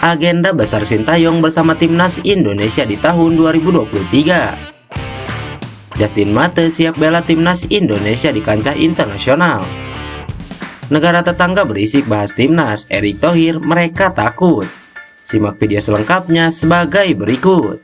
Agenda besar Sintayong bersama timnas Indonesia di tahun 2023. Justin Mate siap bela timnas Indonesia di kancah internasional. Negara tetangga berisik bahas timnas, Erick Thohir mereka takut. Simak video selengkapnya sebagai berikut.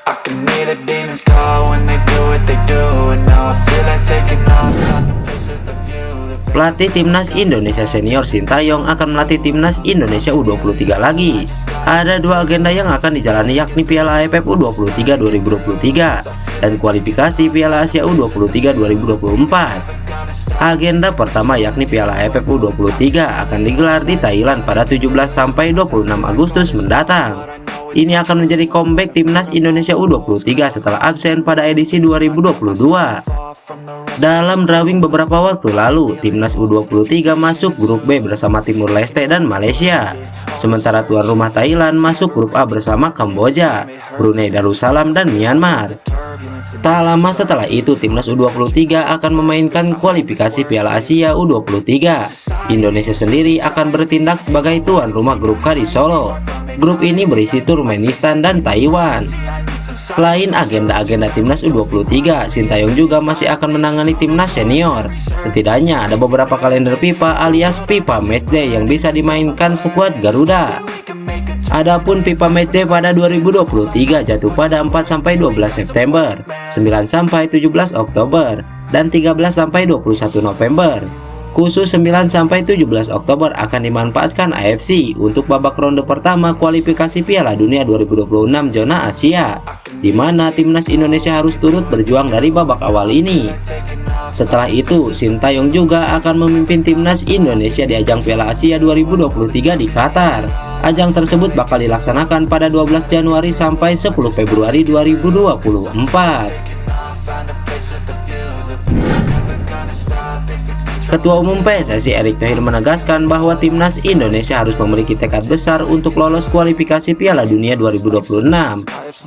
I can hear the demons call when they do what they do, and now I feel like taking off, not the place with the view. Pelatih timnas Indonesia senior Sintayong akan melatih timnas Indonesia U23 lagi. Ada dua agenda yang akan dijalani, yakni Piala AFF U23 2023 dan kualifikasi Piala Asia U23 2024. Agenda pertama yakni Piala AFF U23 akan digelar di Thailand pada 17 sampai 26 Agustus mendatang. Ini akan menjadi comeback timnas Indonesia U23 setelah absen pada edisi 2022. Dalam drawing beberapa waktu lalu, timnas U23 masuk grup B bersama Timur Leste dan Malaysia. Sementara tuan rumah Thailand masuk grup A bersama Kamboja, Brunei Darussalam dan Myanmar. Tak lama setelah itu, timnas U23 akan memainkan kualifikasi Piala Asia U23. Indonesia sendiri akan bertindak sebagai tuan rumah grup K di Solo. Grup ini berisi Turkmenistan dan Taiwan. Selain agenda-agenda timnas U23, Sintayong juga masih akan menangani timnas senior. Setidaknya ada beberapa kalender FIFA alias FIFA Matchday yang bisa dimainkan skuad Garuda. Adapun FIFA Matchday pada 2023 jatuh pada 4-12 September, 9-17 Oktober, dan 13-21 November. Khusus 9-17 Oktober akan dimanfaatkan AFC untuk babak ronde pertama kualifikasi Piala Dunia 2026 zona Asia, di mana timnas Indonesia harus turut berjuang dari babak awal ini. Setelah itu, Sintayong juga akan memimpin timnas Indonesia di ajang Piala Asia 2023 di Qatar. Ajang tersebut bakal dilaksanakan pada 12 Januari sampai 10 Februari 2024. Ketua Umum PSSI Erick Thohir menegaskan bahwa timnas Indonesia harus memiliki tekad besar untuk lolos kualifikasi Piala Dunia 2026.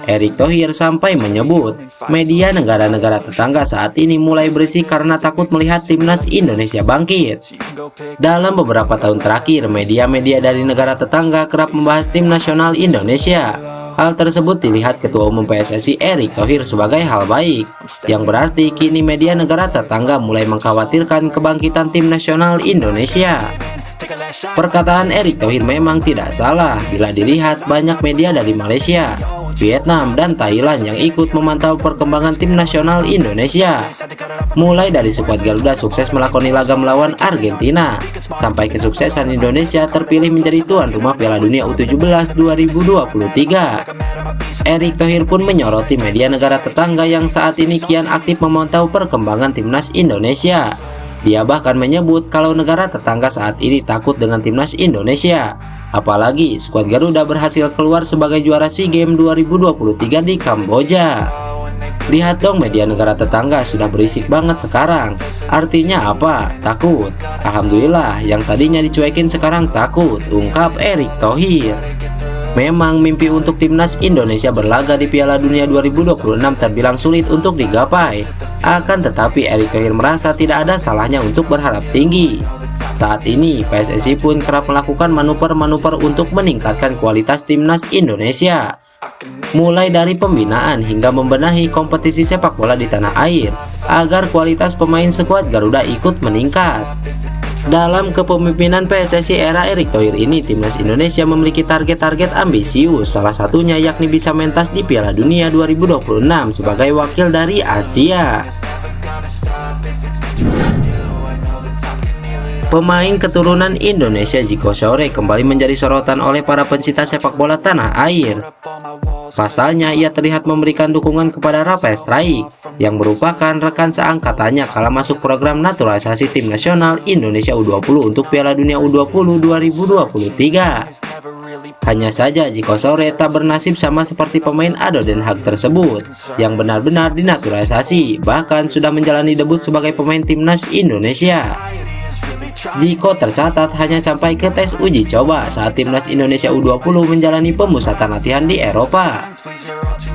Erick Thohir sampai menyebut, media negara-negara tetangga saat ini mulai berisik karena takut melihat timnas Indonesia bangkit. Dalam beberapa tahun terakhir, media-media dari negara tetangga kerap membahas tim nasional Indonesia. Hal tersebut dilihat Ketua Umum PSSI Erick Thohir sebagai hal baik, yang berarti kini media negara tetangga mulai mengkhawatirkan kebangkitan tim nasional Indonesia. Perkataan Erick Thohir memang tidak salah bila dilihat banyak media dari Malaysia, Vietnam, dan Thailand yang ikut memantau perkembangan tim nasional Indonesia. Mulai dari skuad Garuda sukses melakoni laga melawan Argentina, sampai kesuksesan Indonesia terpilih menjadi tuan rumah Piala Dunia U17 2023. Erick Thohir pun menyoroti media negara tetangga yang saat ini kian aktif memantau perkembangan timnas Indonesia. Dia bahkan menyebut kalau negara tetangga saat ini takut dengan timnas Indonesia. Apalagi skuad Garuda berhasil keluar sebagai juara SEA Games 2023 di Kamboja. Lihat dong, media negara tetangga sudah berisik banget sekarang. Artinya apa? Takut. Alhamdulillah, yang tadinya dicuekin sekarang takut, ungkap Erick Thohir. Memang mimpi untuk timnas Indonesia berlaga di Piala Dunia 2026 terbilang sulit untuk digapai. Akan tetapi Erick Thohir merasa tidak ada salahnya untuk berharap tinggi. Saat ini PSSI pun kerap melakukan manuver-manuver untuk meningkatkan kualitas timnas Indonesia, mulai dari pembinaan hingga membenahi kompetisi sepak bola di tanah air agar kualitas pemain skuad Garuda ikut meningkat. Dalam kepemimpinan PSSI era Erick Thohir ini, timnas Indonesia memiliki target-target ambisius, salah satunya yakni bisa mentas di Piala Dunia 2026 sebagai wakil dari Asia. Pemain keturunan Indonesia Zico Sore kembali menjadi sorotan oleh para pencinta sepak bola tanah air. Pasalnya, ia terlihat memberikan dukungan kepada Rafael Struijk, yang merupakan rekan seangkatannya kala masuk program naturalisasi tim nasional Indonesia U20 untuk Piala Dunia U20 2023. Hanya saja Zico Sore tak bernasib sama seperti pemain Ado Den Haag tersebut, yang benar-benar dinaturalisasi, bahkan sudah menjalani debut sebagai pemain timnas Indonesia. Zico tercatat hanya sampai ke tes uji coba saat timnas Indonesia U20 menjalani pemusatan latihan di Eropa.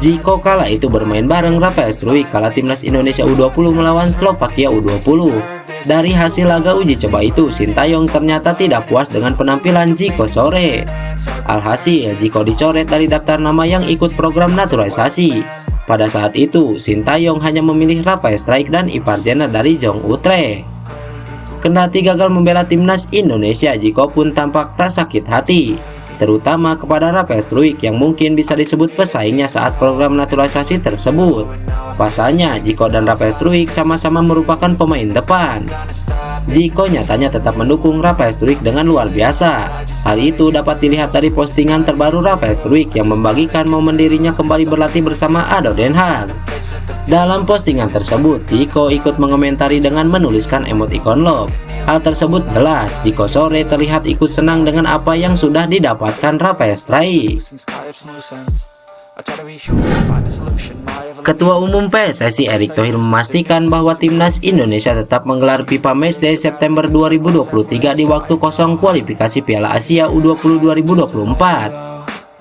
Zico kala itu bermain bareng Rafael Struijk kala timnas Indonesia U20 melawan Slovakia U20. Dari hasil laga uji coba itu, Sintayong ternyata tidak puas dengan penampilan Zico sore. Alhasil, Zico dicoret dari daftar nama yang ikut program naturalisasi. Pada saat itu, Sintayong hanya memilih Rafael Struijk dan Ipar Jenner dari Jong Utrecht. Kendati gagal membela timnas Indonesia, Zico pun tampak tak sakit hati, terutama kepada Rafael Struijk yang mungkin bisa disebut pesaingnya saat program naturalisasi tersebut. Pasalnya, Zico dan Rafael Struijk sama-sama merupakan pemain depan. Zico nyatanya tetap mendukung Rafael Struijk dengan luar biasa. Hal itu dapat dilihat dari postingan terbaru Rafael Struijk yang membagikan momen dirinya kembali berlatih bersama Ado Den Haag. Dalam postingan tersebut, Zico ikut mengomentari dengan menuliskan emoticon love. Hal tersebut jelas, Zico sore terlihat ikut senang dengan apa yang sudah didapatkan Rafael Struijk. Ketua Umum PSSI Erick Thohir memastikan bahwa timnas Indonesia tetap menggelar FIFA Matchday September 2023 di waktu kosong kualifikasi Piala Asia U20 2024.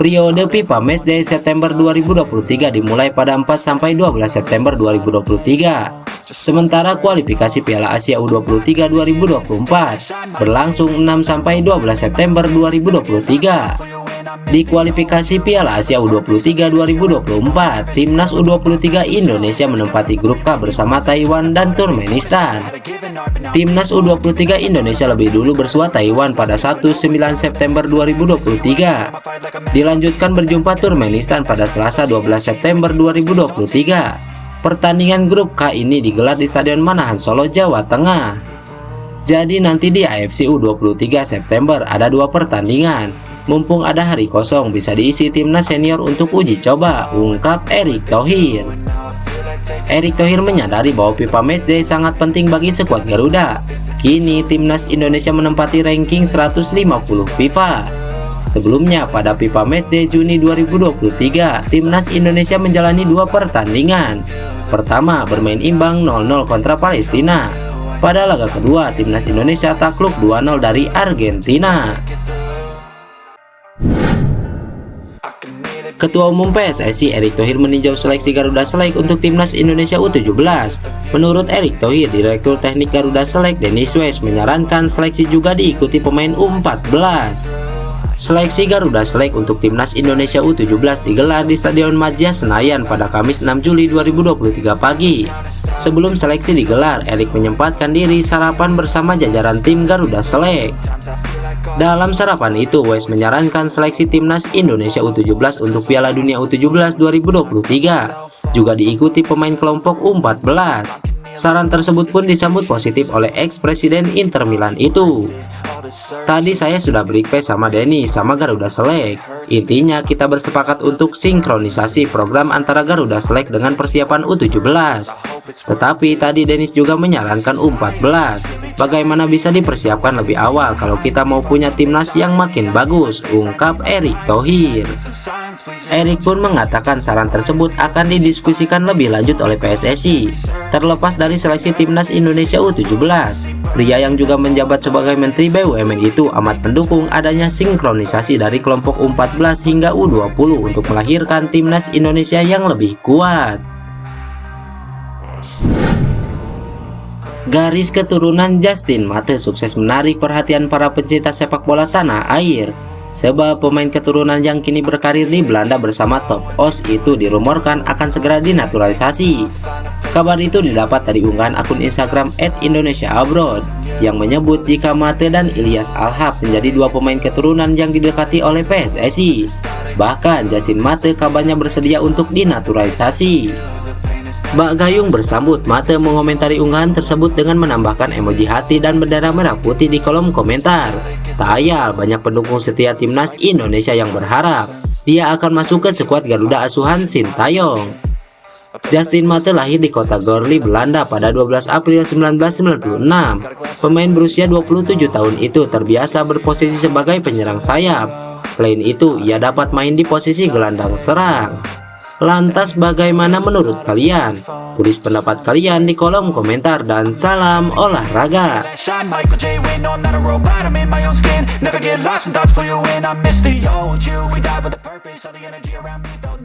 Periode FIFA Matchday September 2023 dimulai pada 4–12 September 2023. Sementara kualifikasi Piala Asia U23 2024 berlangsung 6–12 September 2023. Di kualifikasi Piala Asia U23 2024, timnas U23 Indonesia menempati grup K bersama Taiwan dan Turkmenistan. Timnas U23 Indonesia lebih dulu bersua Taiwan pada Sabtu 9 September 2023. Dilanjutkan berjumpa Turkmenistan pada Selasa 12 September 2023. Pertandingan grup K ini digelar di Stadion Manahan Solo, Jawa Tengah. Jadi nanti di AFC U23 September ada 2 pertandingan. Mumpung ada hari kosong, bisa diisi timnas senior untuk uji coba, ungkap Erick Thohir. Erick Thohir menyadari bahwa FIFA Matchday sangat penting bagi skuad Garuda. Kini timnas Indonesia menempati ranking 150 FIFA. Sebelumnya pada FIFA Matchday Juni 2023, timnas Indonesia menjalani 2 pertandingan. Pertama, bermain imbang 0-0 kontra Palestina. Pada laga kedua, timnas Indonesia takluk 2-0 dari Argentina. Ketua Umum PSSI Erick Thohir meninjau seleksi Garuda Select untuk timnas Indonesia U17. Menurut Erick Thohir, Direktur Teknik Garuda Select Dennis West menyarankan seleksi juga diikuti pemain U14. Seleksi Garuda Select untuk timnas Indonesia U17 digelar di Stadion Madia Senayan pada Kamis 6 Juli 2023 pagi. Sebelum seleksi digelar, Erick menyempatkan diri sarapan bersama jajaran tim Garuda Select. Dalam sarapan itu, West menyarankan seleksi timnas Indonesia U17 untuk Piala Dunia U17 2023 juga diikuti pemain kelompok U14. Saran tersebut pun disambut positif oleh ex-presiden Inter Milan itu. Tadi saya sudah request sama Denny sama Garuda Select. Intinya kita bersepakat untuk sinkronisasi program antara Garuda Select dengan persiapan U17. Tetapi tadi Dennis juga menyarankan U14. Bagaimana bisa dipersiapkan lebih awal kalau kita mau punya timnas yang makin bagus, ungkap Erick Thohir. Erick pun mengatakan saran tersebut akan didiskusikan lebih lanjut oleh PSSI. Terlepas dari seleksi timnas Indonesia U17, pria yang juga menjabat sebagai Menteri BUMN itu amat mendukung adanya sinkronisasi dari kelompok U14 hingga U20 untuk melahirkan timnas Indonesia yang lebih kuat. Garis keturunan Justin Matte sukses menarik perhatian para pencinta sepak bola tanah air. Sebab pemain keturunan yang kini berkarir di Belanda bersama Top Os itu dirumorkan akan segera dinaturalisasi. Kabar itu didapat dari unggahan akun Instagram @IndonesiaAbroad yang menyebut jika Matte dan Ilyas Alhab menjadi 2 pemain keturunan yang didekati oleh PSSI. Bahkan Justin Matte kabarnya bersedia untuk dinaturalisasi. Mbak Gayung bersambut. Matte mengomentari unggahan tersebut dengan menambahkan emoji hati dan bendera merah putih di kolom komentar. Tak ayal banyak pendukung setia timnas Indonesia yang berharap dia akan masuk ke skuad Garuda asuhan Sintayong. Justin Matte lahir di kota Gorli, Belanda pada 12 April 1996. Pemain berusia 27 tahun itu terbiasa berposisi sebagai penyerang sayap. Selain itu, ia dapat main di posisi gelandang serang. Lantas bagaimana menurut kalian? Tulis pendapat kalian di kolom komentar dan salam olahraga. Shine, Michael J. Win, no, I'm not a robot, I'm in my own skin. Never get lost when thoughts pull you in. I miss the old you. We died with a purpose, all the energy around me felt nervous.